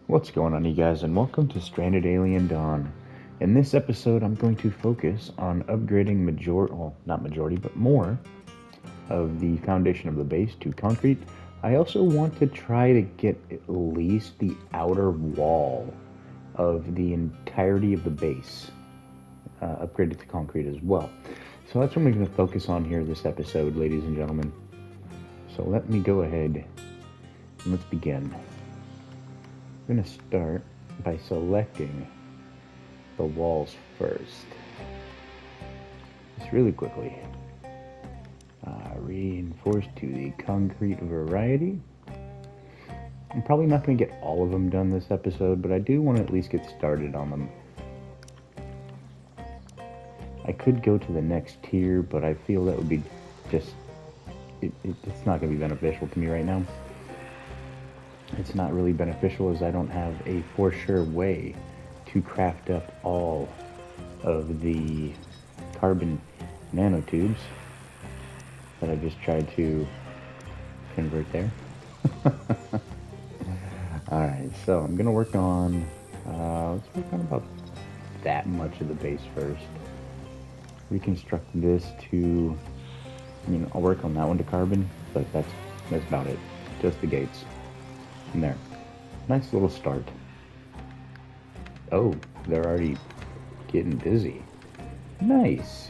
What's going on, you guys, and welcome to Stranded Alien Dawn. In this episode, I'm going to focus on upgrading not majority, but more of the foundation of the base to concrete. I also want to try to get at least the outer wall of the entirety of the base upgraded to concrete as well. So that's what we're going to focus on here this episode, ladies and gentlemen. So let me go ahead and let's begin. I'm going to start by selecting the walls first. Just really quickly. Reinforce to the concrete variety. I'm probably not going to get all of them done this episode, but I do want to at least get started on them. I could go to the next tier, but I feel that would be just... it's not going to be beneficial to me right now. It's not really beneficial as I don't have a for sure way to craft up all of the carbon nanotubes that I just tried to convert there. Alright, so I'm gonna work on let's work on about that much of the base first. Reconstruct this to, I'll work on that one to carbon, but that's about it. Just the gates. And there. Nice little start. Oh, they're already getting busy. Nice.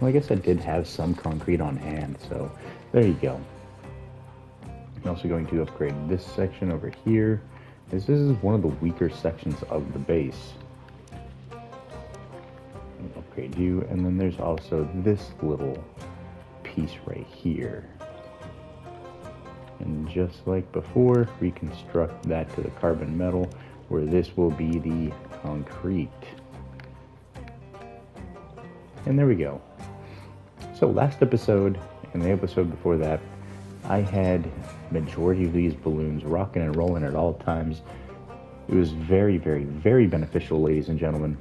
Well, I guess I did have some concrete on hand, so there you go. I'm also going to upgrade this section over here, as this is one of the weaker sections of the base. Upgrade you, and then there's also this little piece right here. And just like before, reconstruct that to the carbon metal, where this will be the concrete. And there we go. So last episode, and the episode before that, I had majority of these balloons rocking and rolling at all times. It was very, very, very beneficial, ladies and gentlemen.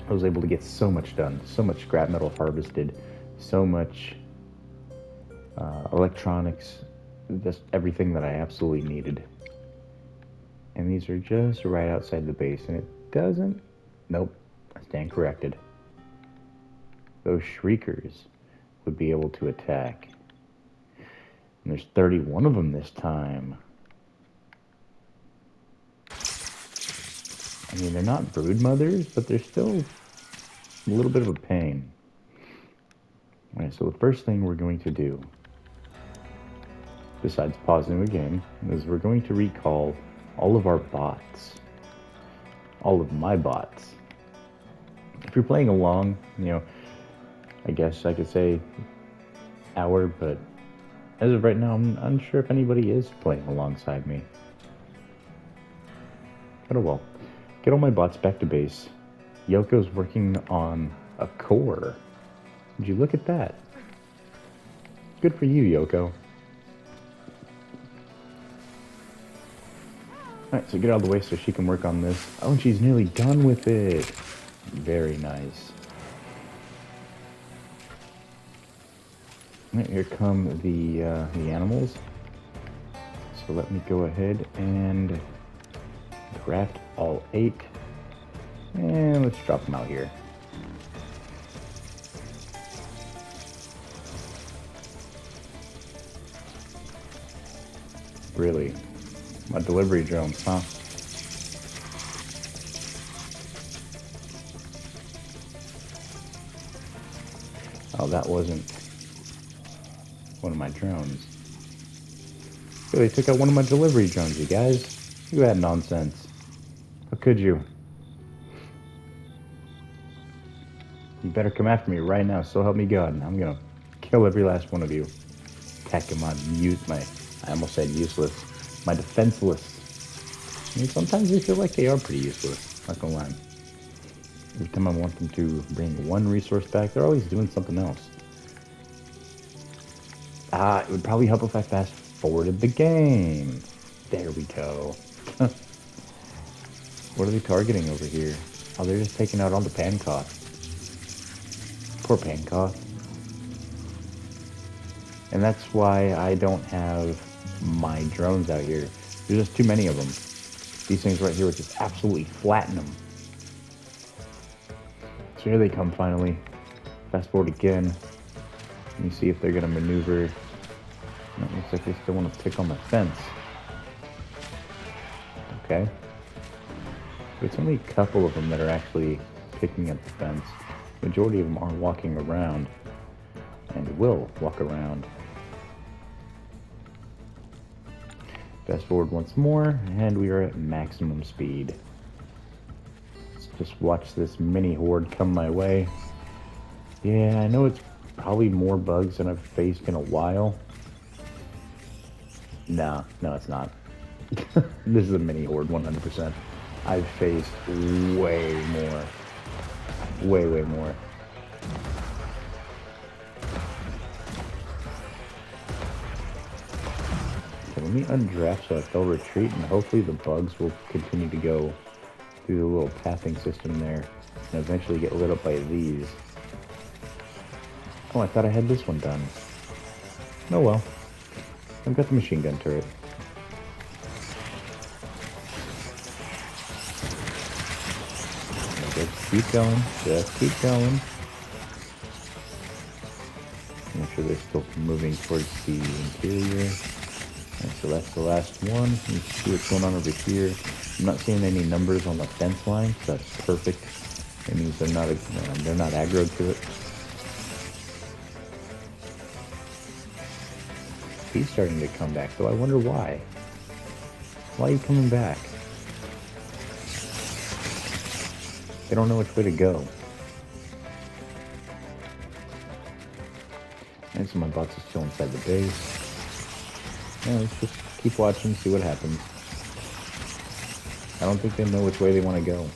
I was able to get so much done, so much scrap metal harvested, so much electronics, just everything that I absolutely needed. And these are just right outside the base, and it doesn't... Nope, I stand corrected. Those shriekers would be able to attack. And there's 31 of them this time. I mean, they're not brood mothers, but they're still a little bit of a pain. Alright, so the first thing we're going to do, besides pausing the game, is we're going to recall all of our bots. All of my bots. If you're playing along, I guess I could say hour, but as of right now, I'm unsure if anybody is playing alongside me. But oh well. Get all my bots back to base. Yoko's working on a core. Would you look at that? Good for you, Yoko. Alright, so get out of the way so she can work on this. Oh, and she's nearly done with it. Very nice. Alright, here come the animals. So let me go ahead and craft all 8. And let's drop them out here. Really? My delivery drones, huh? Oh, that wasn't one of my drones. Oh, they took out one of my delivery drones, you guys. Look at that nonsense. How could you? You better come after me right now, so help me God. I'm gonna kill every last one of you. Attacking I almost said useless. My defenseless. I mean, sometimes they feel like they are pretty useless. Not gonna lie. Every time I want them to bring one resource back, they're always doing something else. It would probably help if I fast forwarded the game. There we go. What are they targeting over here? Oh, they're just taking out all the Pancoth. Poor Pancoth. And that's why I don't have my drones out here. There's just too many of them. These things right here would just absolutely flatten them. So here they come finally. Fast forward again. Let me see if they're gonna maneuver. No, it looks like they still want to pick on the fence. Okay. But it's only a couple of them that are actually picking at the fence. Majority of them are walking around and will walk around. Fast forward once more, and we are at maximum speed. Let's just watch this mini horde come my way. Yeah, I know it's probably more bugs than I've faced in a while. No, it's not. This is a mini horde, 100%. I've faced way more. Way more. Let me undraft so they'll retreat, and hopefully the bugs will continue to go through the little pathing system there and eventually get lit up by these. Oh, I thought I had this one done. Oh well. I've got the machine gun turret. Just keep going. Just keep going. Make sure they're still moving towards the interior. And so that's the last one. Let's see what's going on over here. I'm not seeing any numbers on the fence line, so that's perfect. It means they're not aggroed to it. He's starting to come back, though. I wonder why. Why are you coming back? They don't know which way to go. And so my bots is still inside the base. Yeah, let's just keep watching, see what happens. I don't think they know which way they want to go.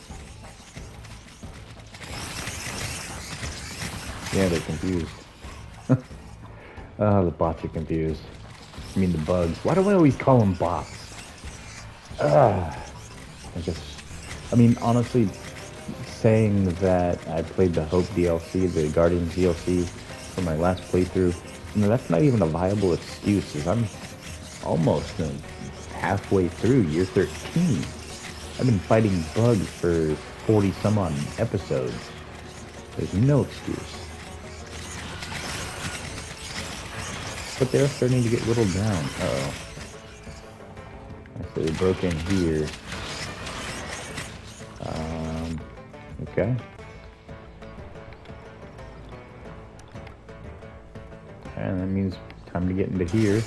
Yeah, they're confused. The bots are confused. I mean the bugs. Why do I always call them bots? I mean, honestly, saying that I played the Hope DLC, the Guardians DLC, for my last playthrough, that's not even a viable excuse, as I'm almost halfway through year 13. I've been fighting bugs for 40 some odd episodes. There's no excuse. But they're starting to get whittled down. Uh-oh. So they broke in here. Okay. And that means time to get into here.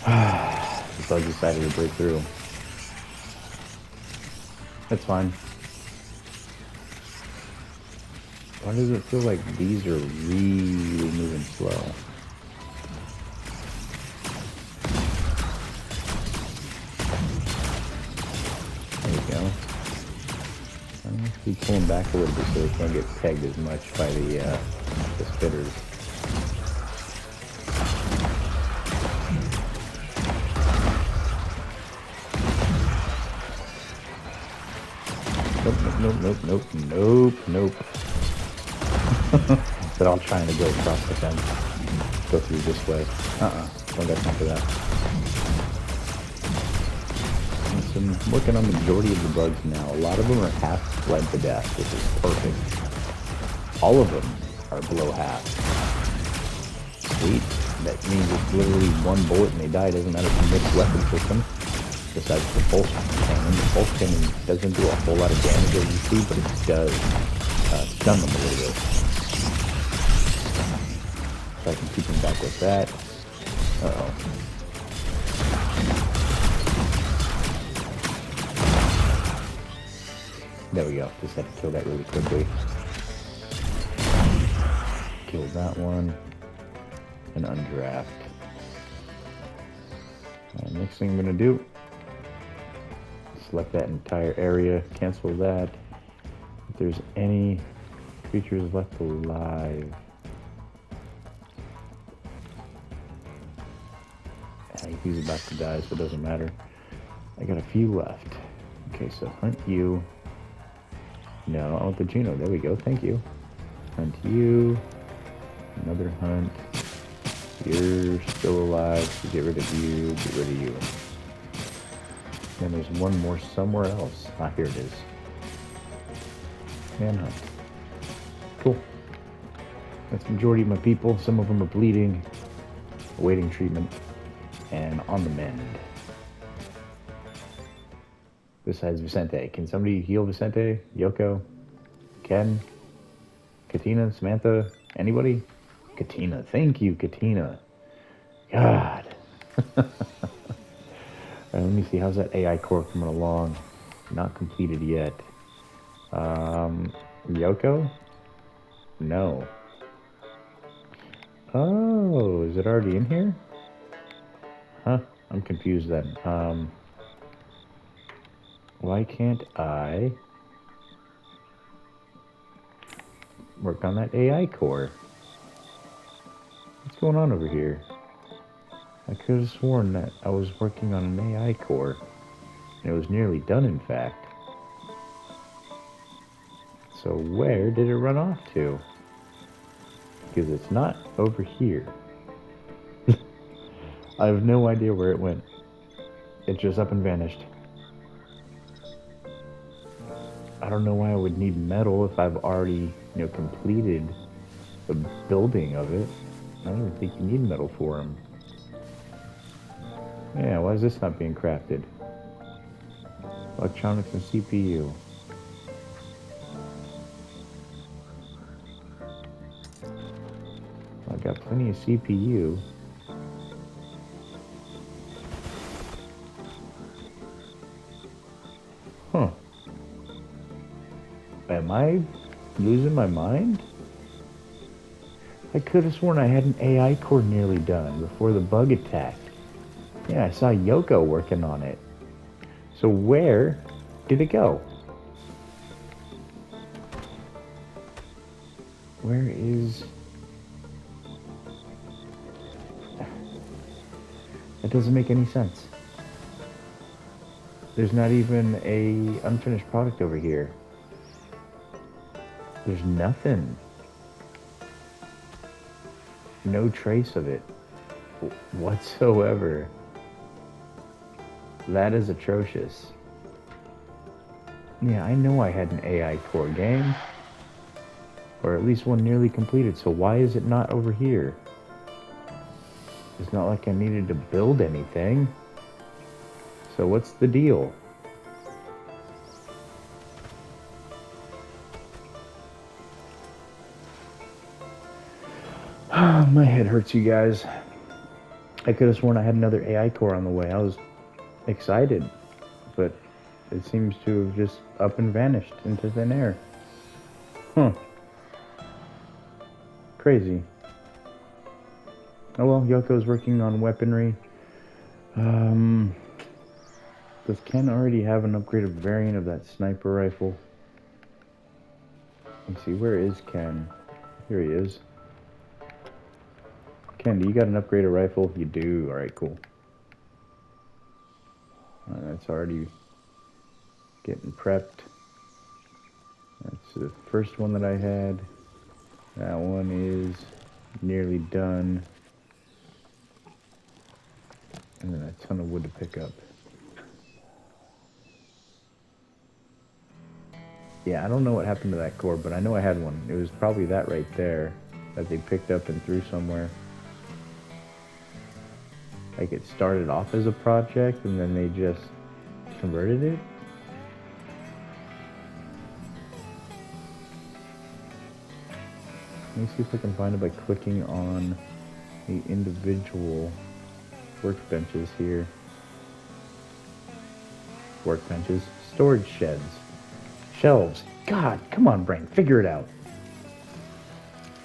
The bug decided to break through. That's fine. Why does it feel like these are really moving slow? There we go. I'm going to be pulling back a little bit so they can't get pegged as much by the spitters. Nope. But I'm trying to go across the fence. Go through this way. Don't got time for that. So I'm working on the majority of the bugs now. A lot of them are half bled to death, which is perfect. All of them are below half. Sweet. That means it's literally one bullet and they die. It doesn't matter if you mix weapon system. Besides the pulse cannon. The pulse cannon doesn't do a whole lot of damage as you see, but it does stun them a little bit. So I can keep them back with that. Uh-oh. There we go. Just had to kill that really quickly. Kill that one. And undraft. Next thing I'm going to do, select that entire area, cancel that. If there's any creatures left alive. He's about to die, so it doesn't matter. I got a few left. Okay, so hunt you. No, I want the Juno. There we go. Thank you. Hunt you. Another hunt. You're still alive, so get rid of you. Get rid of you. And there's one more somewhere else. Ah, here it is. Manhunt. Cool. That's the majority of my people. Some of them are bleeding, awaiting treatment, and on the mend. Besides Vicente. Can somebody heal Vicente? Yoko? Ken? Katina? Samantha? Anybody? Katina. Thank you, Katina. God. Alright, let me see. How's that AI core coming along? Not completed yet. Yoko? No. Oh, is it already in here? Huh? I'm confused then. Why can't I work on that AI core? What's going on over here? I could have sworn that I was working on an AI core. And it was nearly done, in fact. So where did it run off to? Because it's not over here. I have no idea where it went. It just up and vanished. I don't know why I would need metal if I've already, completed the building of it. I don't even think you need metal for them. Yeah, why is this not being crafted? Electronics and CPU. I've got plenty of CPU. Huh. Am I losing my mind? I could have sworn I had an AI core nearly done before the bug attacked. Yeah, I saw Yoko working on it. So where did it go? Where is... That doesn't make any sense. There's not even a unfinished product over here. There's nothing. No trace of it whatsoever. That is atrocious. Yeah, I know I had an AI core game. Or at least one nearly completed, so why is it not over here? It's not like I needed to build anything. So what's the deal? My head hurts, you guys. I could have sworn I had another AI core on the way. I was excited, but it seems to have just up and vanished into thin air. Huh. Crazy. Oh well, Yoko's working on weaponry. Does Ken already have an upgraded variant of that sniper rifle? Let's see, where is Ken? Here he is. Ken, do you got an upgraded rifle? You do. Alright, cool. That's already getting prepped. That's the first one that I had. That one is nearly done. And then a ton of wood to pick up. Yeah, I don't know what happened to that core, but I know I had one. It was probably that right there that they picked up and threw somewhere. Like it started off as a project and then they just converted it. Let me see if I can find it by clicking on the individual workbenches here. Workbenches, storage sheds, shelves. God, come on, brain, figure it out.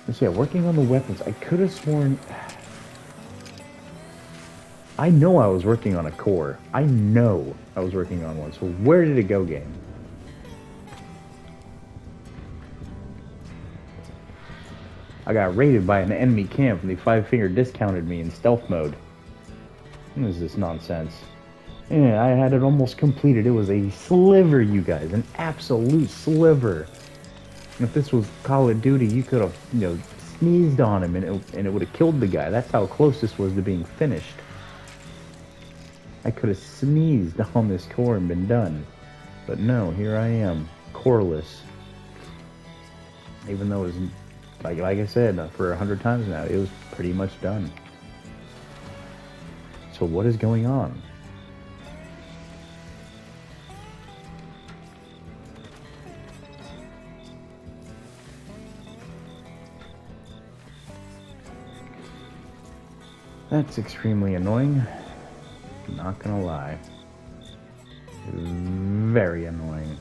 Let's see, working on the weapons. I could have sworn... I know I was working on a core. I know I was working on one. So where did it go, game? I got raided by an enemy camp and they 5-finger discounted me in stealth mode. What is this nonsense? Yeah, I had it almost completed. It was a sliver, you guys. An absolute sliver. And if this was Call of Duty, you could have, sneezed on him and it would have killed the guy. That's how close this was to being finished. I could have sneezed on this core and been done. But no, here I am, coreless. Even though it was, like I said, for 100 times now, it was pretty much done. So what is going on? That's extremely annoying. Not gonna lie. Very annoying.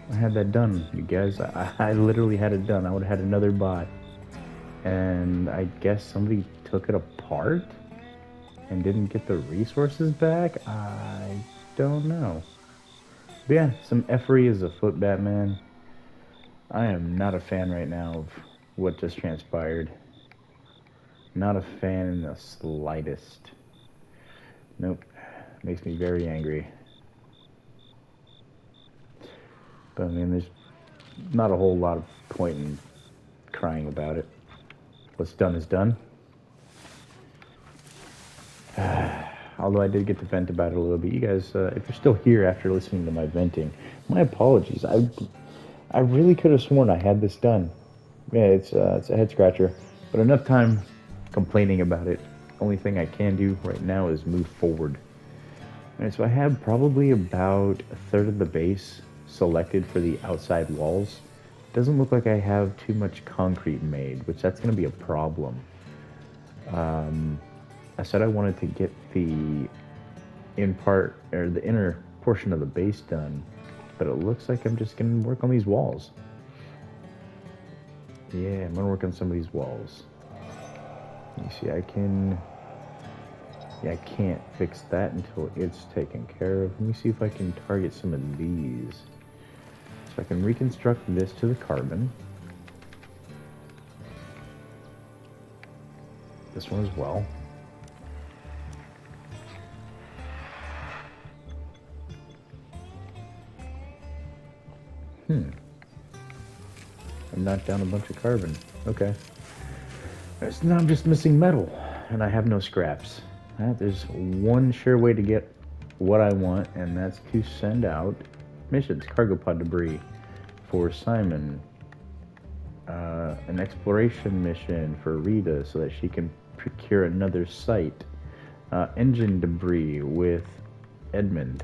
I had that done, you guys. I literally had it done. I would have had another bot. And I guess somebody took it apart and didn't get the resources back? I don't know. But yeah, some effery is afoot, Batman. I am not a fan right now of what just transpired. Not a fan in the slightest. Nope. Makes me very angry. But I mean, there's not a whole lot of point in crying about it. What's done is done. Although I did get to vent about it a little bit. You guys, if you're still here after listening to my venting, my apologies. I really could have sworn I had this done. Yeah, it's a head scratcher. But enough time complaining about it. Only thing I can do right now is move forward. Alright, so I have probably about a third of the base selected for the outside walls. Doesn't look like I have too much concrete made, which that's going to be a problem. I said I wanted to get the inner portion of the base done, but it looks like I'm just going to work on these walls. Yeah, I'm going to work on some of these walls. You see, I can't fix that until it's taken care of. Let me see if I can target some of these. So I can reconstruct this to the carbon. This one as well. I knocked down a bunch of carbon. Okay. So now I'm just missing metal, and I have no scraps. There's one sure way to get what I want, and that's to send out missions, cargo pod debris, for Simon. An exploration mission for Rita so that she can procure another site. Engine debris with Edmund.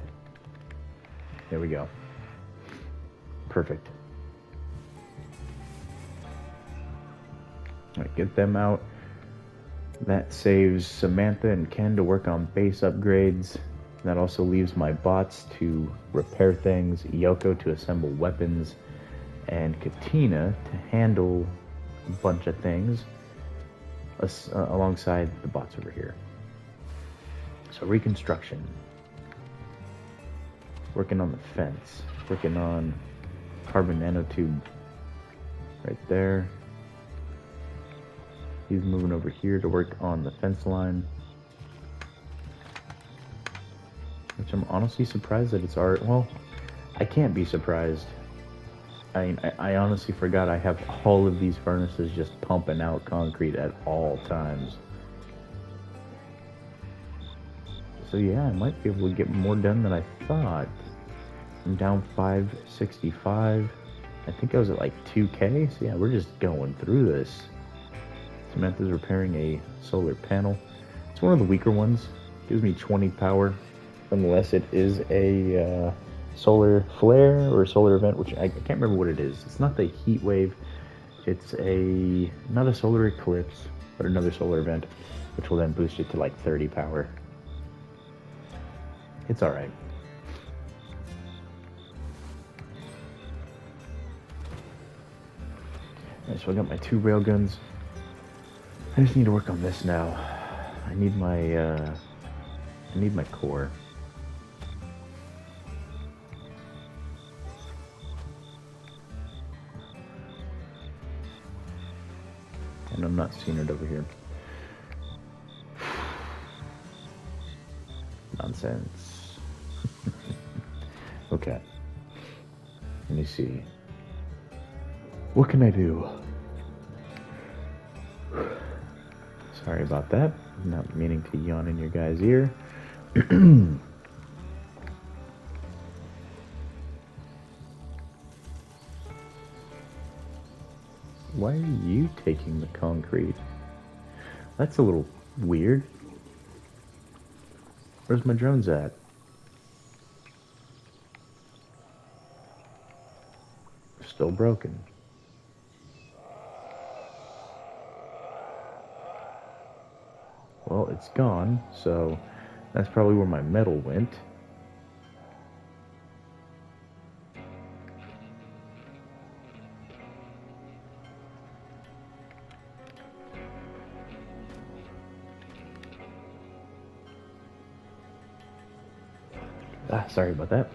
There we go. Perfect. All right, get them out. That saves Samantha and Ken to work on base upgrades. That also leaves my bots to repair things, Yoko to assemble weapons, and Katina to handle a bunch of things alongside the bots over here. So reconstruction. Working on the fence. Working on carbon nanotube right there. He's moving over here to work on the fence line. Which I'm honestly surprised that it's already... Well, I can't be surprised. I honestly forgot I have all of these furnaces just pumping out concrete at all times. So yeah, I might be able to get more done than I thought. I'm down 565. I think I was at like 2K. So yeah, we're just going through this. Samantha's repairing a solar panel. It's one of the weaker ones. Gives me 20 power. Unless it is a solar flare or a solar event, which I can't remember what it is. It's not the heat wave. It's not a solar eclipse, but another solar event, which will then boost it to like 30 power. It's alright. Alright, so I got my 2 railguns. I just need to work on this now. I need my core. And I'm not seeing it over here. Nonsense. Okay. Let me see. What can I do? Sorry about that. I'm not meaning to yawn in your guys' ear. Why are you taking the concrete? That's a little weird. Where's my drones at? Still broken. Well, it's gone, so that's probably where my metal went. Sorry about that.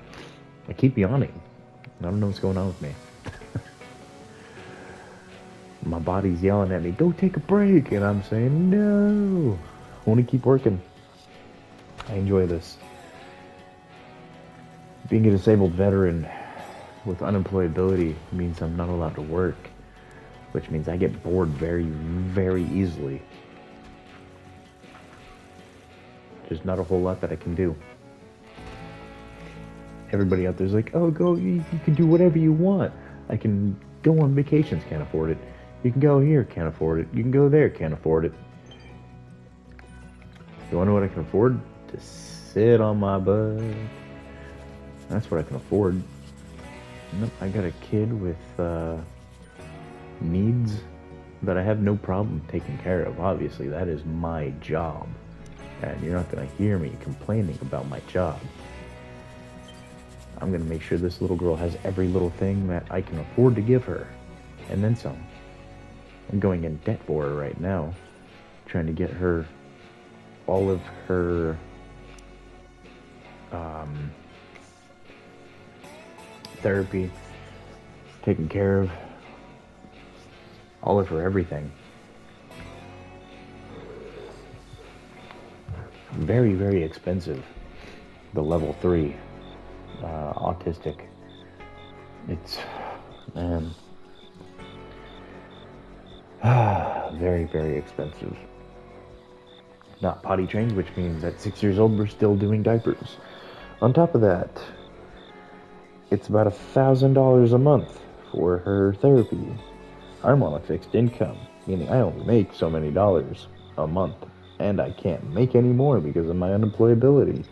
I keep yawning. I don't know what's going on with me. My body's yelling at me, go take a break, and I'm saying, no. I want to keep working. I enjoy this. Being a disabled veteran with unemployability means I'm not allowed to work, which means I get bored very, very easily. There's not a whole lot that I can do. Everybody out there's like, oh, go, you can do whatever you want. I can go on vacations, can't afford it. You can go here, can't afford it. You can go there, can't afford it. You wanna know what I can afford? To sit on my butt. That's what I can afford. Nope, I got a kid with needs that I have no problem taking care of. Obviously, that is my job. And you're not gonna hear me complaining about my job. I'm gonna make sure this little girl has every little thing that I can afford to give her. And then some. I'm going in debt for her right now. Trying to get her all of her therapy taken care of. All of her everything. Very, very expensive. The level 3 autistic. It's, man, very, very expensive. Not potty trained, which means at 6 years old we're still doing diapers. On top of that, it's about $1,000 a month for her therapy. I'm on a fixed income, meaning I only make so many dollars a month, and I can't make any more because of my unemployability.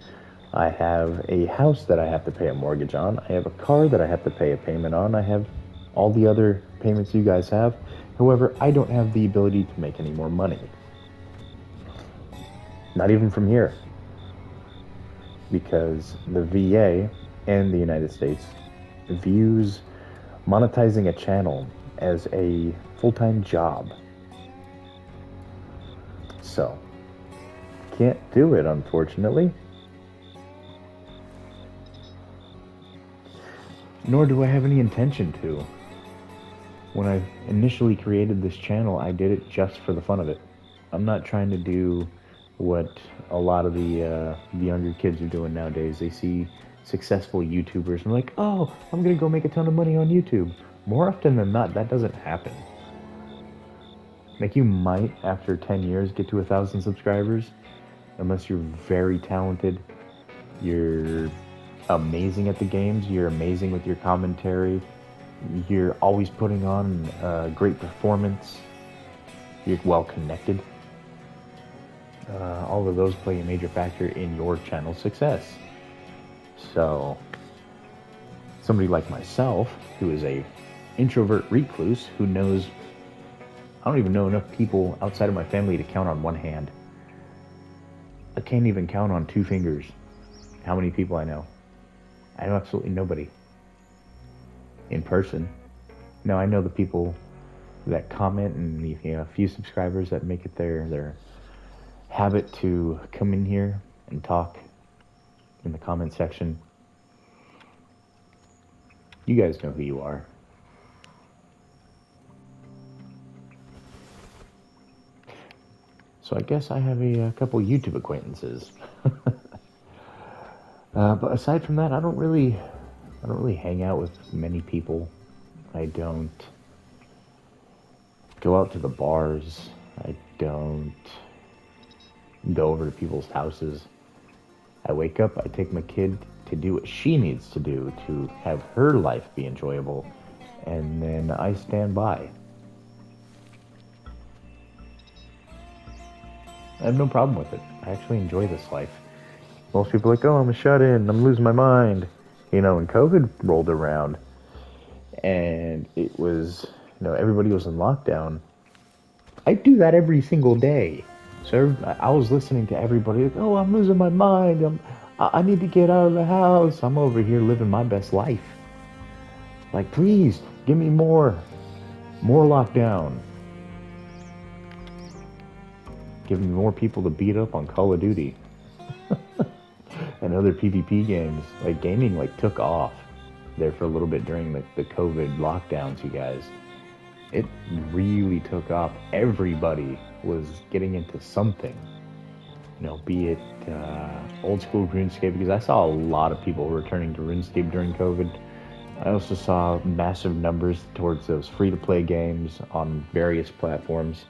I have a house that I have to pay a mortgage on. I have a car that I have to pay a payment on. I have all the other payments you guys have. However, I don't have the ability to make any more money. Not even from here. Because the VA and the United States views monetizing a channel as a full-time job. So, can't do it, unfortunately. Nor do I have any intention to. When I initially created this channel, I did it just for the fun of it. I'm not trying to do what a lot of the younger kids are doing nowadays. They see successful YouTubers and like, oh, I'm gonna go make a ton of money on YouTube. More often than not, that doesn't happen. Like, you might, after 10 years, get to 1,000 subscribers, unless you're very talented, you're amazing at the games, you're amazing with your commentary, you're always putting on a great performance, you're well connected. All of those play a major factor in your channel's success. So, somebody like myself, who is a introvert recluse, who knows, I don't even know enough people outside of my family to count on one hand. I can't even count on 2 fingers how many people I know. I know absolutely nobody in person. Now, I know the people that comment and the few subscribers that make it their habit to come in here and talk in the comment section. You guys know who you are. So I guess I have a couple YouTube acquaintances. But aside from that, I don't really hang out with many people. I don't go out to the bars. I don't go over to people's houses. I wake up, I take my kid to do what she needs to do to have her life be enjoyable, and then I stand by. I have no problem with it. I actually enjoy this life. Most people are like, oh, I'm a shut-in, I'm losing my mind. When COVID rolled around and it was, everybody was in lockdown, I do that every single day. So I was listening to everybody like, oh, I'm losing my mind. I need to get out of the house. I'm over here living my best life. Like, please, give me more lockdown. Give me more people to beat up on Call of Duty and other PvP games. Like, gaming, took off there for a little bit during the COVID lockdowns, you guys. It really took off. Everybody was getting into something. Be it old school RuneScape, because I saw a lot of people returning to RuneScape during COVID. I also saw massive numbers towards those free-to-play games on various platforms.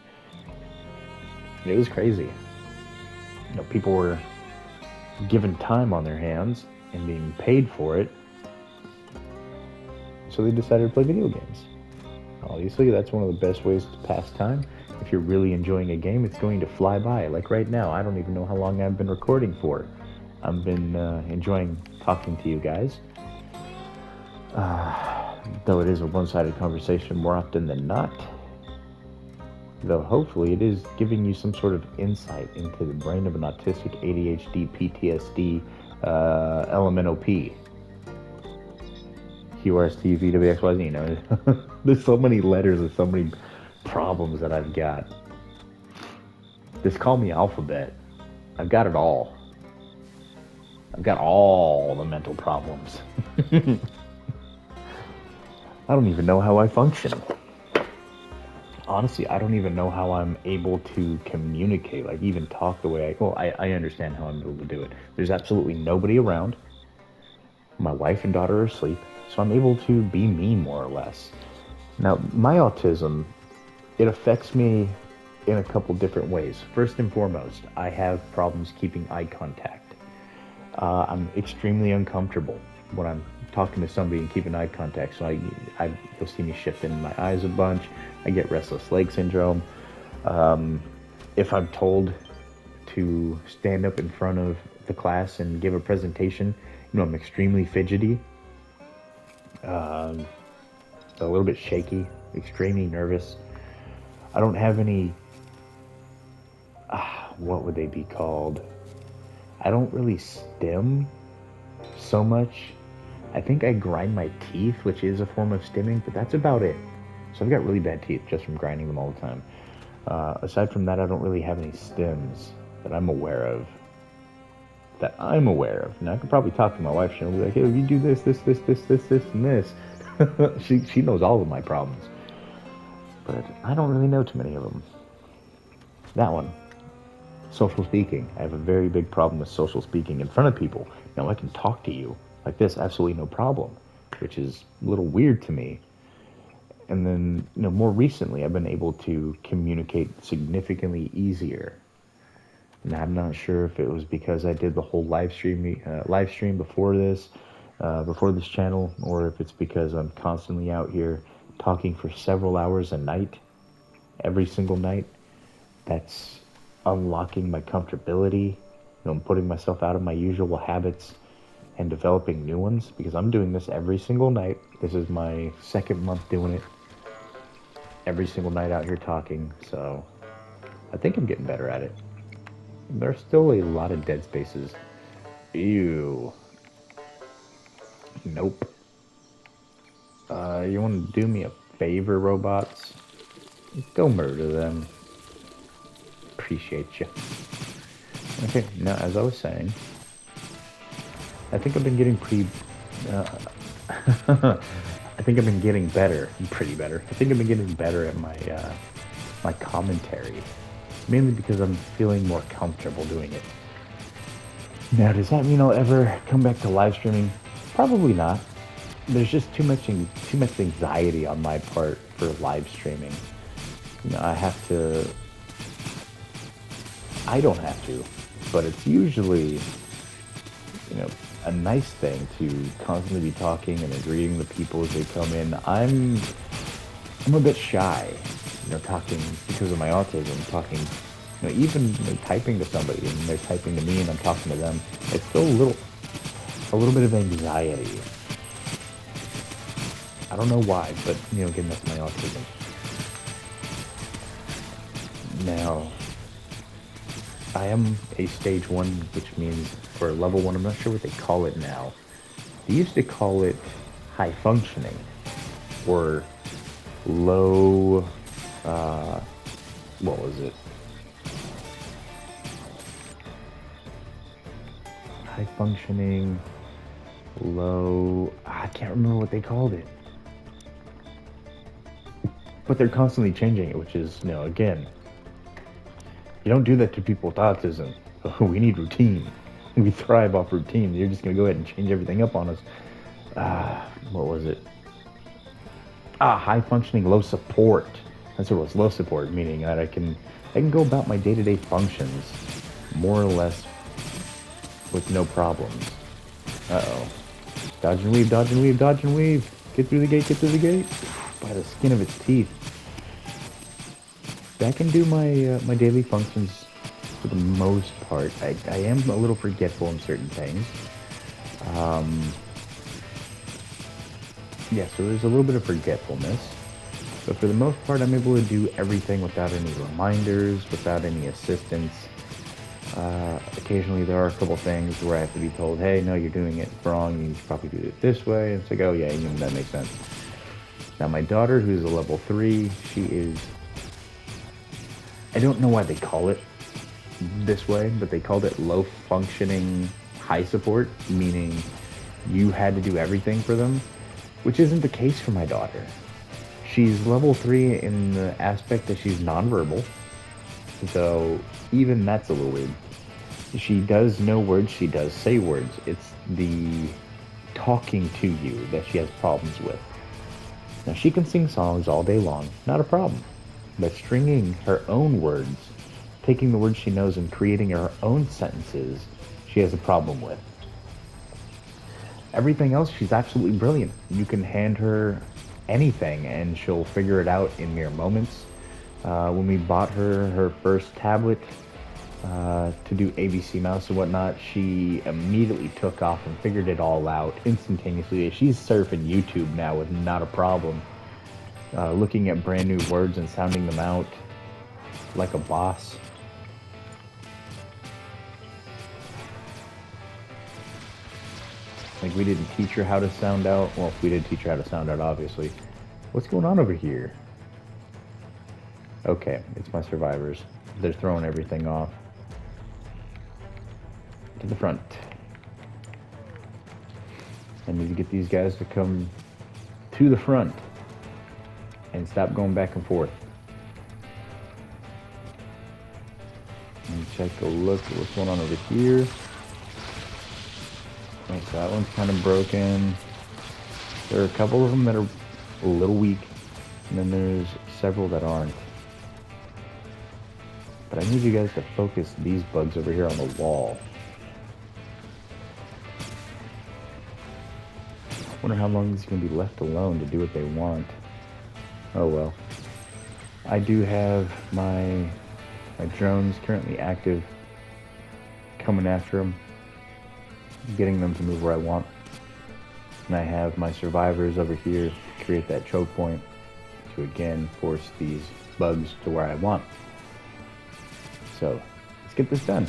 It was crazy. People were given time on their hands and being paid for it, so they decided to play video games. Obviously, that's one of the best ways to pass time. If you're really enjoying a game, it's going to fly by. Like right now, I don't even know how long I've been recording for. I've been enjoying talking to you guys. Though it is a one-sided conversation more often than not. Though hopefully it is giving you some sort of insight into the brain of an autistic ADHD, PTSD, LMNOP. QRST, VWXYZ, there's so many letters and so many problems that I've got. Just call me alphabet. I've got it all. I've got all the mental problems. I don't even know how I function. Honestly, I don't even know how I'm able to communicate, even talk the way I understand how I'm able to do it. There's absolutely nobody around. My wife and daughter are asleep, so I'm able to be me more or less. Now, my autism, it affects me in a couple different ways. First and foremost, I have problems keeping eye contact. I'm extremely uncomfortable when I'm talking to somebody and keeping eye contact, so you'll see me shifting my eyes a bunch. I get restless leg syndrome. If I'm told to stand up in front of the class and give a presentation, I'm extremely fidgety, a little bit shaky, extremely nervous. I don't have any, what would they be called? I don't really stim so much. I think I grind my teeth, which is a form of stimming, but that's about it. So I've got really bad teeth just from grinding them all the time. Aside from that, I don't really have any stims that I'm aware of. Now, I could probably talk to my wife. She'll be like, hey, you do this, and this. She knows all of my problems. But I don't really know too many of them. That one. Social speaking. I have a very big problem with social speaking in front of people. Now, I can talk to you like this, absolutely no problem, which is a little weird to me. And then, more recently, I've been able to communicate significantly easier. And I'm not sure if it was because I did the whole live stream before this channel, or if it's because I'm constantly out here talking for several hours a night, every single night. That's unlocking my comfortability. I'm putting myself out of my usual habits and developing new ones, because I'm doing this every single night. This is my second month doing it. Every single night out here talking, so I think I'm getting better at it. There's still a lot of dead spaces. Ew. Nope. You want to do me a favor, robots? Go murder them. Appreciate you. Okay, now as I was saying, I think I've been getting I think I've been getting better, pretty better. I think I've been getting better at my commentary, mainly because I'm feeling more comfortable doing it. Now, does that mean I'll ever come back to live streaming? Probably not. There's just too much anxiety on my part for live streaming. I don't have to, but it's usually a nice thing to constantly be talking and greeting the people as they come in. I'm a bit shy, talking because of my autism, talking, even typing to somebody and they're typing to me and I'm talking to them. It's still a little bit of anxiety. I don't know why, but again, that's my autism. Now, I am a stage 1, which means for level 1, I'm not sure what they call it now. They used to call it high functioning or low, what was it? High functioning, low, I can't remember what they called it. But they're constantly changing it, which is, again, you don't do that to people with autism. We need routine. We thrive off routine. You're just going to go ahead and change everything up on us. What was it? High functioning, low support. That's what it was, low support, meaning that I can go about my day-to-day functions more or less with no problems. Uh-oh. Dodge and weave, dodge and weave, dodge and weave. Get through the gate, get through the gate. By the skin of its teeth. I can do my my daily functions for the most part. I am a little forgetful in certain things. Yeah, so there's a little bit of forgetfulness. But for the most part, I'm able to do everything without any reminders, without any assistance. Occasionally there are a couple things where I have to be told, hey, no, you're doing it wrong, you should probably do it this way. And it's like, oh yeah, that makes sense. Now my daughter, who's a level 3, she is, I don't know why they call it this way, but they called it low functioning high support, meaning you had to do everything for them, which isn't the case for my daughter. She's level 3 in the aspect that she's nonverbal, so even that's a little weird. She does know words, she does say words. It's the talking to you that she has problems with. Now she can sing songs all day long, not a problem. But stringing her own words, taking the words she knows and creating her own sentences, she has a problem with. Everything else, she's absolutely brilliant. You can hand her anything and she'll figure it out in mere moments. When we bought her first tablet to do ABC Mouse and whatnot, she immediately took off and figured it all out instantaneously. She's surfing YouTube now with not a problem. Looking at brand new words and sounding them out like a boss. Like, we didn't teach her how to sound out. Well, we did teach her how to sound out, obviously. What's going on over here? Okay, it's my survivors. They're throwing everything off. To the front. I need to get these guys to come to the front and stop going back and forth. Let me take a look at what's going on over here. Okay, so that one's kind of broken. There are a couple of them that are a little weak, and then there's several that aren't. But I need you guys to focus these bugs over here on the wall. I wonder how long these are going to be left alone to do what they want. Oh well. I do have my drones currently active, coming after them, getting them to move where I want. And I have my survivors over here to create that choke point to again force these bugs to where I want. So let's get this done.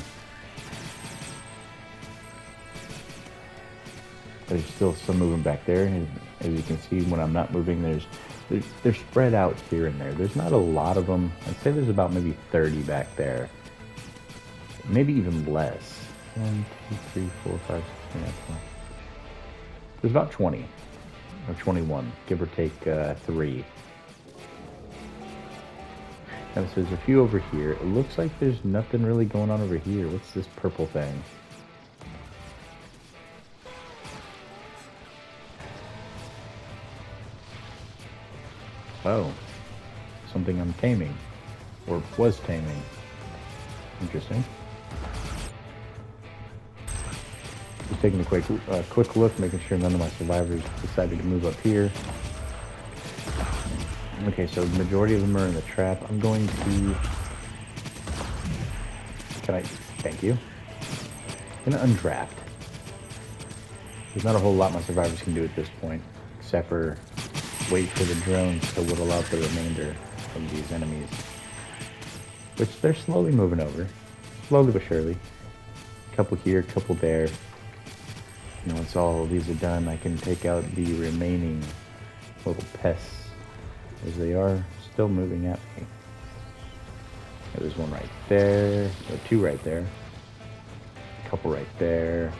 There's still some moving back there, and as you can see, when I'm not moving, they're spread out here and there. There's not a lot of them. I'd say there's about maybe 30 back there, maybe even less. 1, 2, 3, 4, 5, 6, 7, 8, 9. There's about 20 or 21, give or take 3. Now, so there's a few over here. It looks like there's nothing really going on over here. What's this purple thing? Oh, something I'm taming, or was taming. Interesting. Just taking a quick look, making sure none of my survivors decided to move up here. Okay, so the majority of them are in the trap. I'm going to... Thank you. I'm gonna undraft. There's not a whole lot my survivors can do at this point, except for wait for the drones to whittle out the remainder of these enemies. Which they're slowly moving over. Slowly but surely. Couple here, couple there. Once all of these are done, I can take out the remaining little pests, as they are still moving at me. There's one right there, or two right there, a couple right there,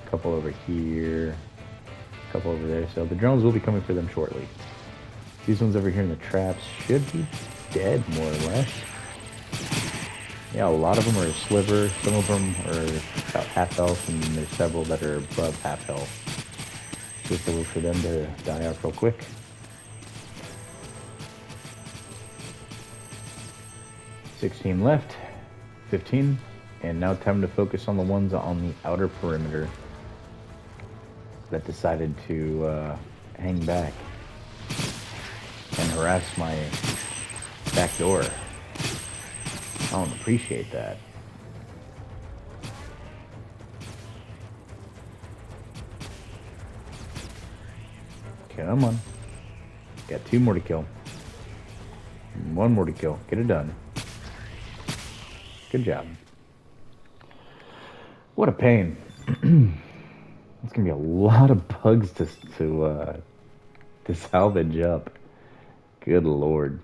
a couple over here, a couple over there. So the drones will be coming for them shortly. These ones over here in the traps should be dead, more or less. Yeah, a lot of them are a sliver. Some of them are about half health, and there's several that are above half health. Just to look for them to die off real quick. $16 left, 15, and now time to focus on the ones on the outer perimeter that decided to hang back and harass my back door. I don't appreciate that. Come on. Got 2 more to kill. 1 more to kill. Get it done. Good job. What a pain. It's gonna be a lot of bugs to salvage up. Good lord.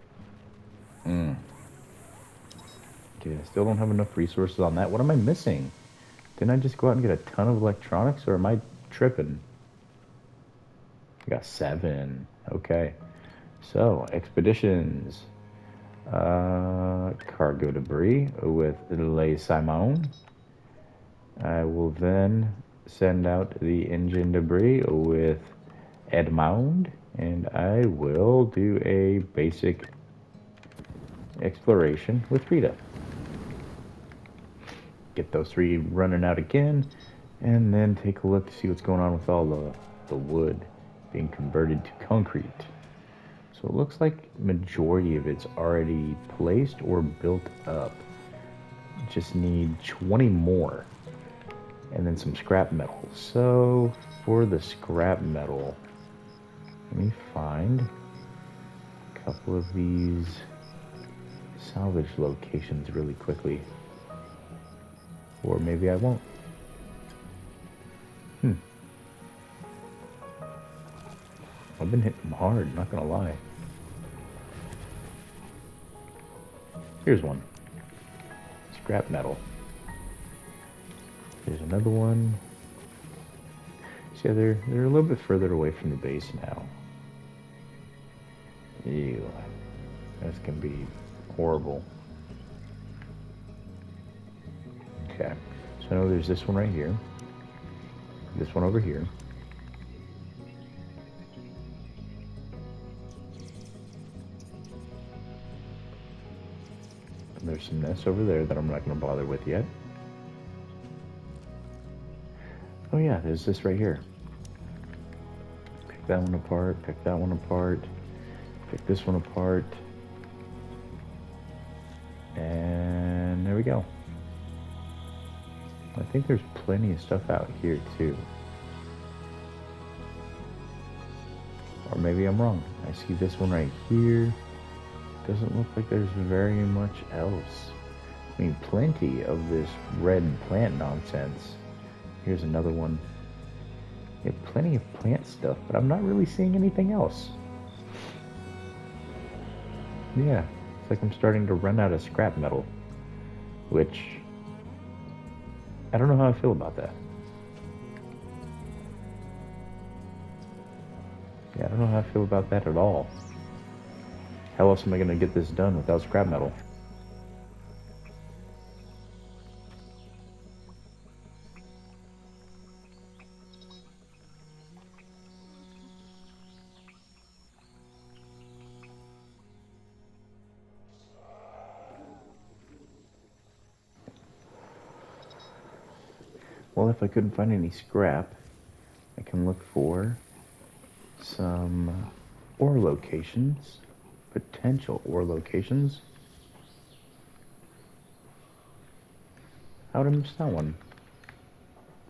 Okay, I still don't have enough resources on that. What am I missing? Didn't I just go out and get a ton of electronics, or am I tripping? I got 7. Okay. So, expeditions. Cargo debris with Le Simon. I will then send out the engine debris with Edmond, and I will do a basic exploration with Rita. Get those 3 running out again, and then take a look to see what's going on with all the wood being converted to concrete. So it looks like majority of it's already placed or built up. Just need 20 more. And then some scrap metal. So for the scrap metal, let me find a couple of these salvage locations really quickly. Or maybe I won't. I've been hitting them hard, not gonna lie. Here's one. Scrap metal. There's another one. See, they're a little bit further away from the base now. Ew. That's gonna be horrible. Okay. So I know there's this one right here. This one over here. And there's some nests over there that I'm not going to bother with yet. Oh yeah, there's this right here. Pick that one apart, pick that one apart, pick this one apart. And there we go. I think there's plenty of stuff out here too. Or maybe I'm wrong. I see this one right here. Doesn't look like there's very much else. I mean, plenty of this red plant nonsense. Here's another one. Yeah, plenty of plant stuff, but I'm not really seeing anything else. Yeah, it's like I'm starting to run out of scrap metal. Which, I don't know how I feel about that. Yeah, I don't know how I feel about that at all. How else am I going to get this done without scrap metal? Well, if I couldn't find any scrap, I can look for some ore locations, potential ore locations. How did I miss that one?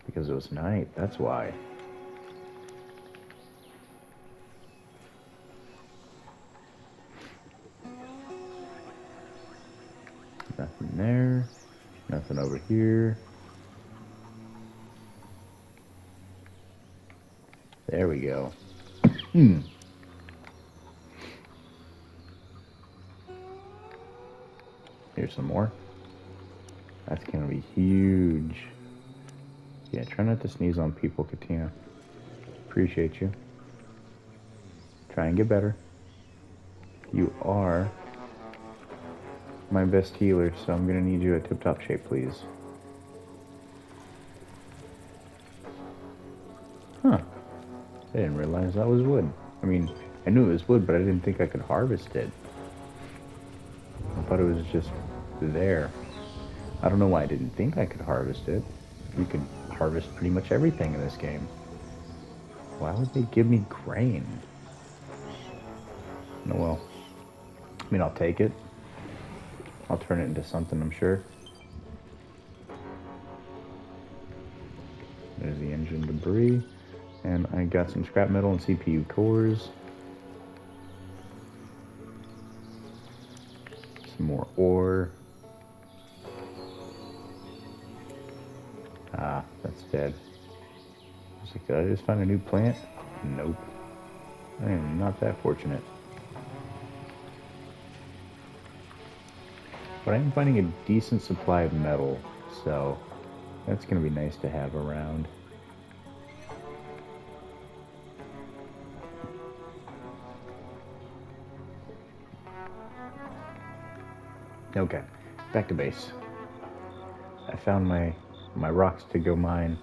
Because it was night, that's why. Nothing there. Nothing over here. There we go. Here's some more. That's gonna be huge. Yeah, try not to sneeze on people, Katina. Appreciate you. Try and get better. You are my best healer, so I'm gonna need you at tip-top shape, please. Huh. I didn't realize that was wood. I mean, I knew it was wood, but I didn't think I could harvest it. I thought it was just there. I don't know why I didn't think I could harvest it. You can harvest pretty much everything in this game. Why would they give me grain? No, well, I mean, I'll take it. I'll turn it into something, I'm sure. There's the engine debris. And I got some scrap metal and CPU cores. Some more ore. Ah, that's dead. I was like, did I just find a new plant? Nope. I am not that fortunate. But I am finding a decent supply of metal, so that's going to be nice to have around. Okay, back to base. I found my rocks to go mine.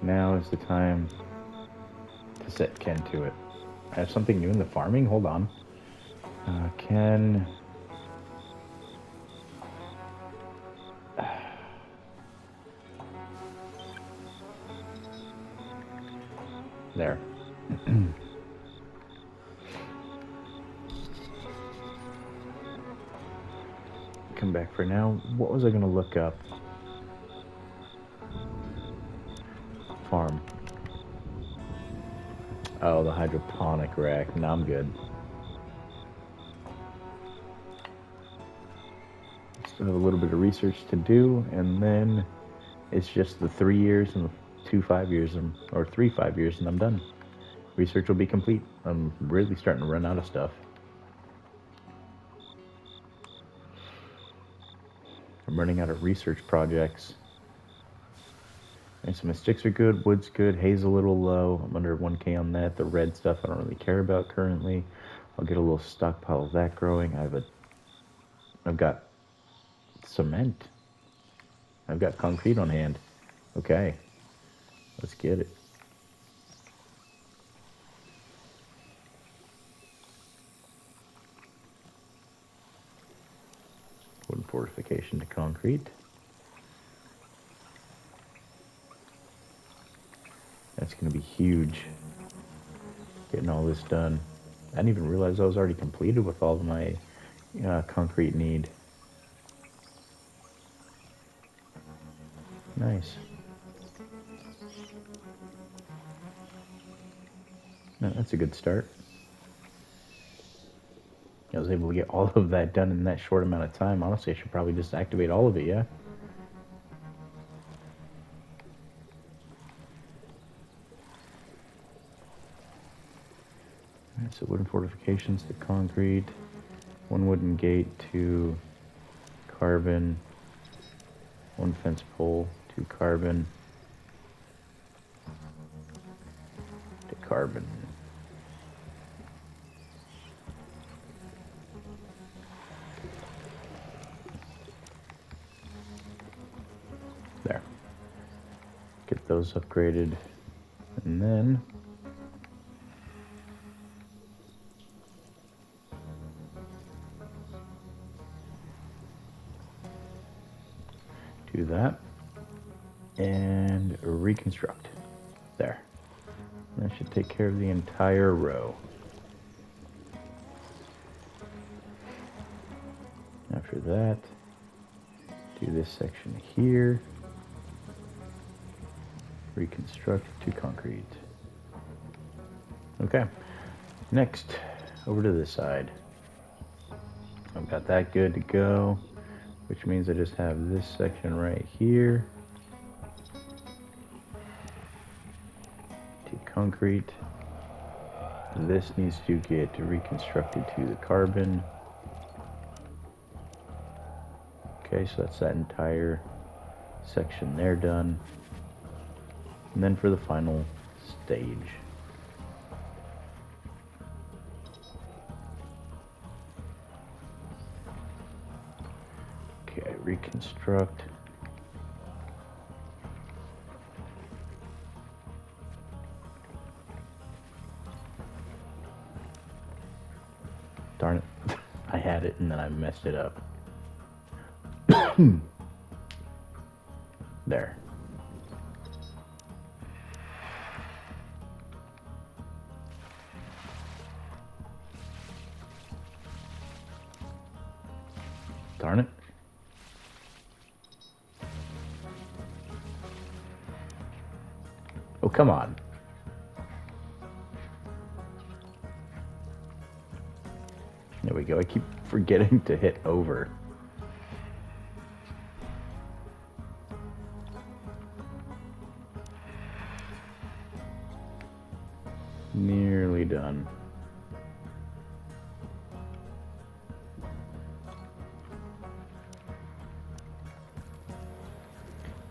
Now is the time to set Ken to it. I have something new in the farming? Hold on. Ken... There. Come back for now. What was I going to look up? Farm. Oh, the hydroponic rack. Now I'm good. Still have a little bit of research to do, and then it's just the 3 years and the 2 5 years, or 3 5 years, and I'm done. Research will be complete. I'm really starting to run out of stuff. I'm running out of research projects. And so my sticks are good, wood's good, hay's a little low. I'm under 1K on that. The red stuff I don't really care about currently. I'll get a little stockpile of that growing. I've got cement. I've got concrete on hand. Okay, let's get it. Wooden fortification to concrete. That's going to be huge. Getting all this done. I didn't even realize I was already completed with all of my concrete need. Nice. No, that's a good start. I was able to get all of that done in that short amount of time. Honestly, I should probably just activate all of it, yeah? Alright, so wooden fortifications to concrete. One wooden gate to carbon. One fence pole to carbon. To carbon. There. Get those upgraded. And then do that. And reconstruct. There. That should take care of the entire row. After that, do this section here. Reconstruct to concrete. Okay. Next, over to this side. I've got that good to go, which means I just have this section right here to concrete. This needs to get reconstructed to the carbon. Okay, so that's that entire section there done. And then for the final stage. Okay, reconstruct. Darn it. I had it and then I messed it up. There. Darn it. Oh, come on. There we go. I keep forgetting to hit over. Nearly done.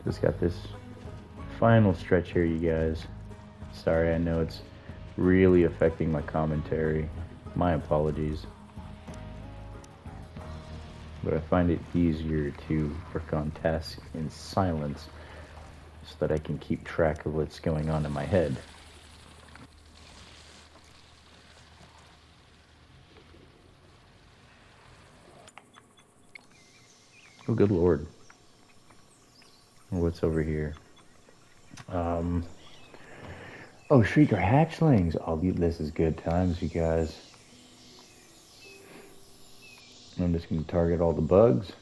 Just got this final stretch here, you guys. Sorry, I know it's really affecting my commentary. My apologies. But I find it easier to work on tasks in silence so that I can keep track of what's going on in my head. Oh, good Lord. What's over here? Oh, Shrieker hatchlings. Oh, this is good times, you guys. I'm just going to target all the bugs.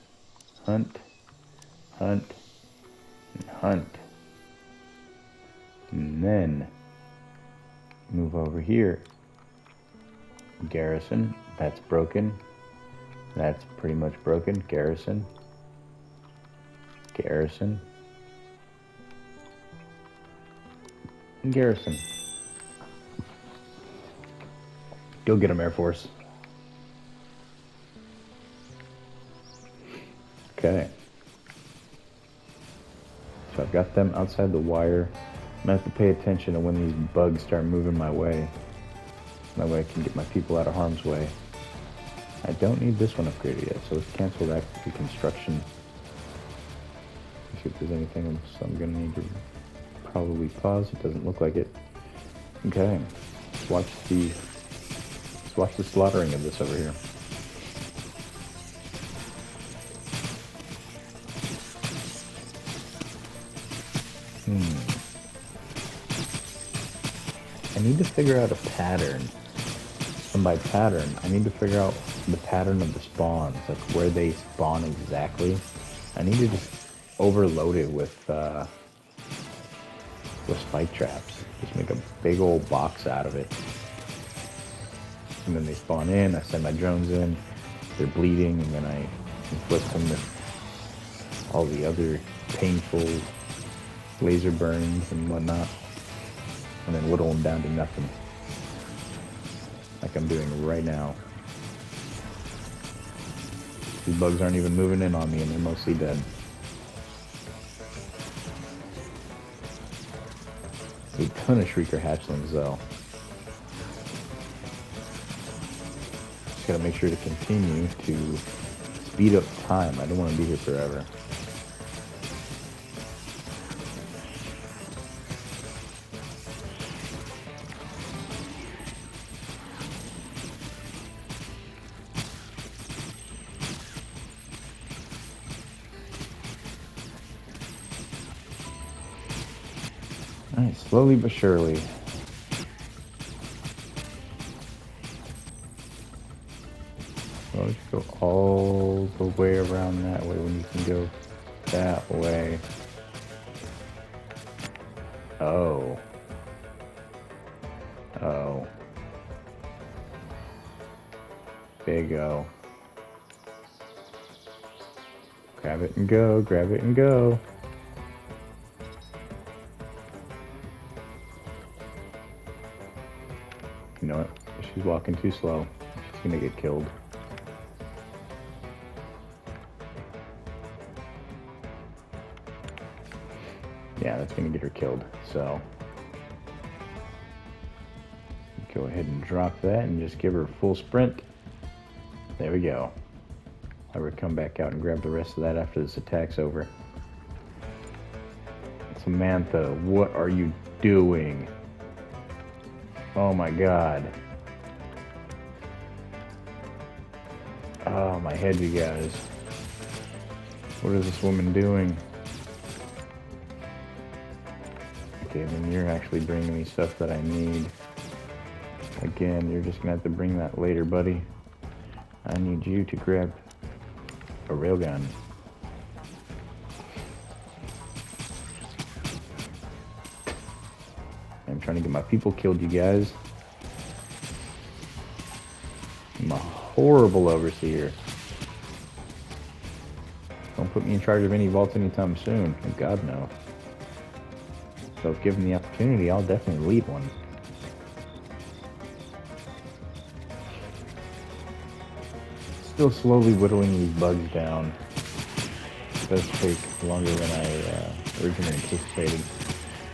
Hunt, hunt, and hunt. And then move over here. Garrison. That's broken. That's pretty much broken. Garrison. Garrison. Garrison. Go get him, Air Force. Okay. So I've got them outside the wire. I'm gonna have to pay attention to when these bugs start moving my way. That way I can get my people out of harm's way. I don't need this one upgraded yet, so let's cancel that reconstruction. See if there's anything else I'm gonna need to probably pause. It doesn't look like it. Okay. Let's watch the slaughtering of this over here. I need to figure out a pattern. And by pattern, I need to figure out the pattern of the spawns, like where they spawn exactly. I need to just overload it with spike traps. Just make a big old box out of it. And then they spawn in, I send my drones in, they're bleeding, and then I inflict them with all the other painful laser burns and whatnot. And then whittle them down to nothing. Like I'm doing right now. These bugs aren't even moving in on me and they're mostly dead. A ton of Shrieker hatchlings though. Just gotta make sure to continue to speed up time. I don't want to be here forever. Alright, slowly but surely. Well, just go all the way around that way when you can go that way. Oh. Oh. Big O. Grab it and go, grab it and go. You know what? She's walking too slow. She's gonna get killed. Yeah, that's gonna get her killed. So go ahead and drop that and just give her a full sprint. There we go. Have her come back out and grab the rest of that after this attack's over. Samantha, what are you doing? Oh my god. Oh my head, you guys. What is this woman doing? Okay, then you're actually bringing me stuff that I need. Again, you're just gonna have to bring that later, buddy. I need you to grab a railgun. I'm trying to get my people killed, you guys. I'm a horrible overseer. Don't put me in charge of any vaults anytime soon. Oh, God, no. So if given the opportunity, I'll definitely lead one. Still slowly whittling these bugs down. It does take longer than I originally anticipated.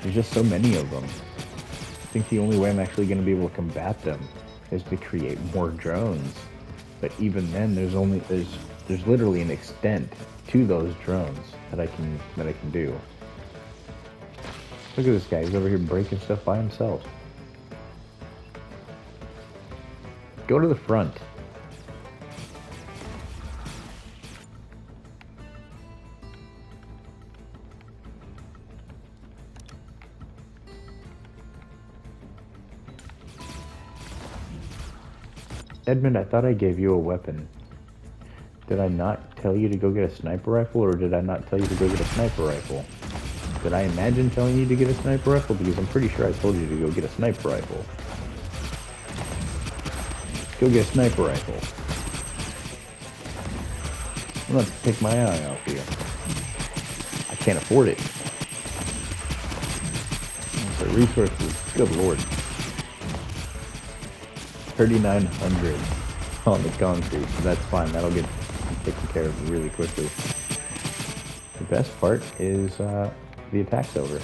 There's just so many of them. I think the only way I'm actually going to be able to combat them is to create more drones. But even then, there's literally an extent to those drones that I can do. Look at this guy. He's over here breaking stuff by himself. Go to the front. Edmund, I thought I gave you a weapon. Did I not tell you to go get a sniper rifle, or did I not tell you to go get a sniper rifle? Did I imagine telling you to get a sniper rifle? Because I'm pretty sure I told you to go get a sniper rifle. Go get a sniper rifle. I'm going to take my eye off you. I can't afford it. So resources, good lord. 3,900 on the concrete, so that's fine. That'll get taken care of really quickly. The best part is the attack's over.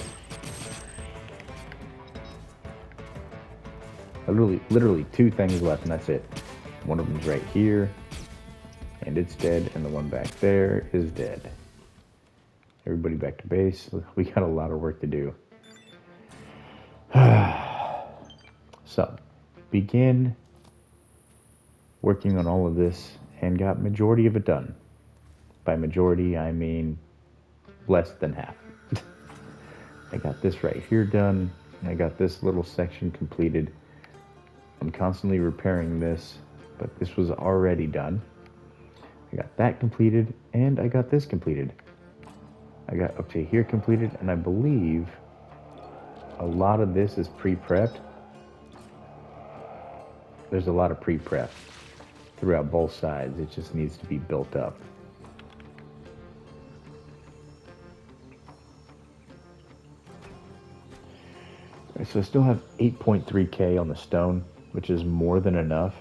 Literally 2 things left, and that's it. One of them's right here, and it's dead, and the one back there is dead. Everybody back to base. We got a lot of work to do. So, begin working on all of this and got majority of it done. By majority, I mean less than half. I got this right here done. I got this little section completed. I'm constantly repairing this, but this was already done. I got that completed, and I got this completed. I got up to here completed, and I believe a lot of this is pre-prepped. There's a lot of pre-prep throughout both sides. It just needs to be built up. So I still have 8.3k on the stone, which is more than enough.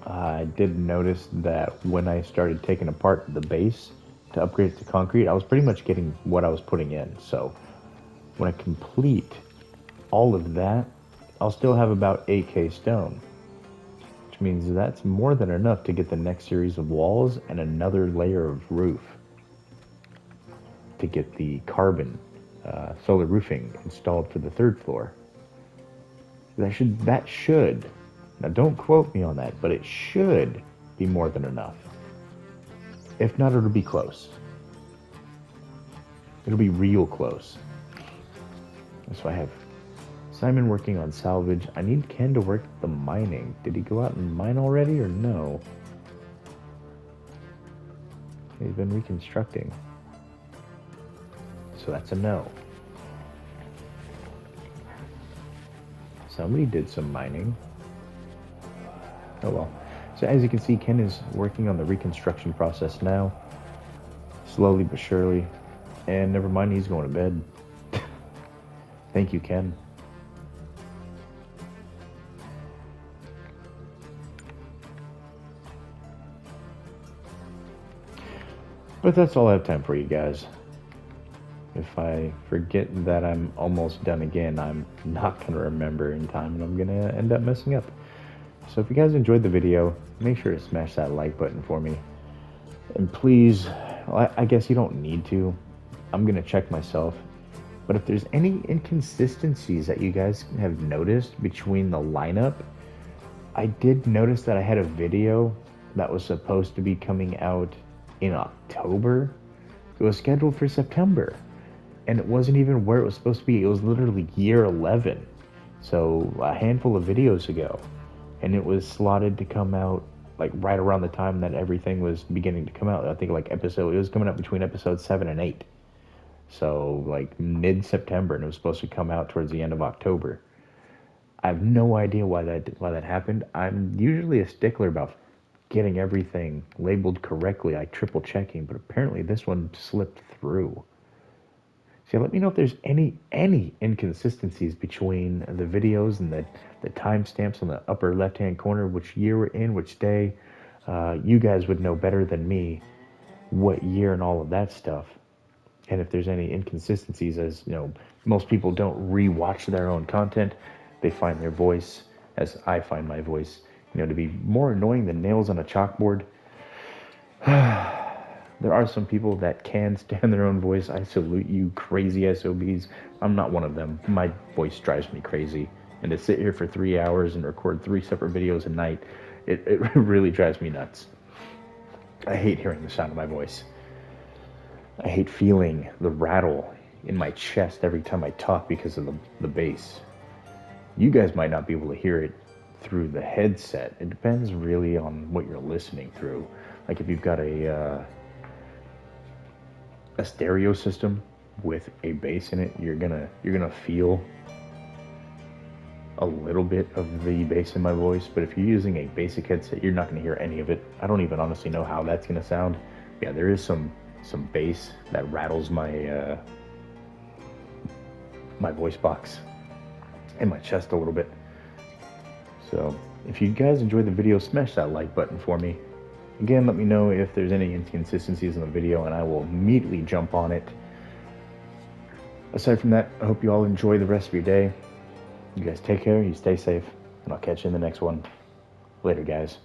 I did notice that when I started taking apart the base to upgrade it to concrete, I was pretty much getting what I was putting in. So when I complete all of that, I'll still have about 8k stone, which means that's more than enough to get the next series of walls and another layer of roof to get the carbon solar roofing installed for the 3rd floor. That should, now don't quote me on that, but it should be more than enough. If not, it'll be close. It'll be real close. So I have Simon working on salvage. I need Ken to work the mining. Did he go out and mine already or no? He's been reconstructing. So that's a no. Somebody did some mining. Oh well. So as you can see, Ken is working on the reconstruction process now. Slowly but surely. And never mind, he's going to bed. Thank you, Ken. But that's all I have time for, you guys. If I forget that I'm almost done again, I'm not going to remember in time and I'm going to end up messing up. So if you guys enjoyed the video, make sure to smash that like button for me. And please, I guess you don't need to. I'm going to check myself. But if there's any inconsistencies that you guys have noticed between the lineup, I did notice that I had a video that was supposed to be coming out in October. It was scheduled for September. And it wasn't even where it was supposed to be. It was literally year 11. So a handful of videos ago. And it was slotted to come out like right around the time that everything was beginning to come out. I think like it was coming out between episode 7 and 8. So like mid-September, and it was supposed to come out towards the end of October. I have no idea why that happened. I'm usually a stickler about getting everything labeled correctly, like triple checking, but apparently this one slipped through. So let me know if there's any inconsistencies between the videos and the timestamps on the upper left-hand corner, which year we're in, which day. You guys would know better than me what year and all of that stuff. And if there's any inconsistencies, as you know, most people don't re-watch their own content. They find their voice, as I find my voice, to be more annoying than nails on a chalkboard. There are some people that can stand their own voice. I salute you, crazy SOBs. I'm not one of them. My voice drives me crazy. And to sit here for 3 hours and record 3 separate videos a night, it really drives me nuts. I hate hearing the sound of my voice. I hate feeling the rattle in my chest every time I talk because of the bass. You guys might not be able to hear it through the headset. It depends really on what you're listening through. Like if you've got a stereo system with a bass in it, you're gonna feel a little bit of the bass in my voice. But if you're using a basic headset, you're not gonna hear any of it. I don't even honestly know how that's gonna sound. Yeah, there is some bass that rattles my my voice box and my chest a little bit. So if you guys enjoyed the video, smash that like button for me. Again, let me know if there's any inconsistencies in the video and I will immediately jump on it. Aside from that, I hope you all enjoy the rest of your day. You guys take care, you stay safe, and I'll catch you in the next one. Later, guys.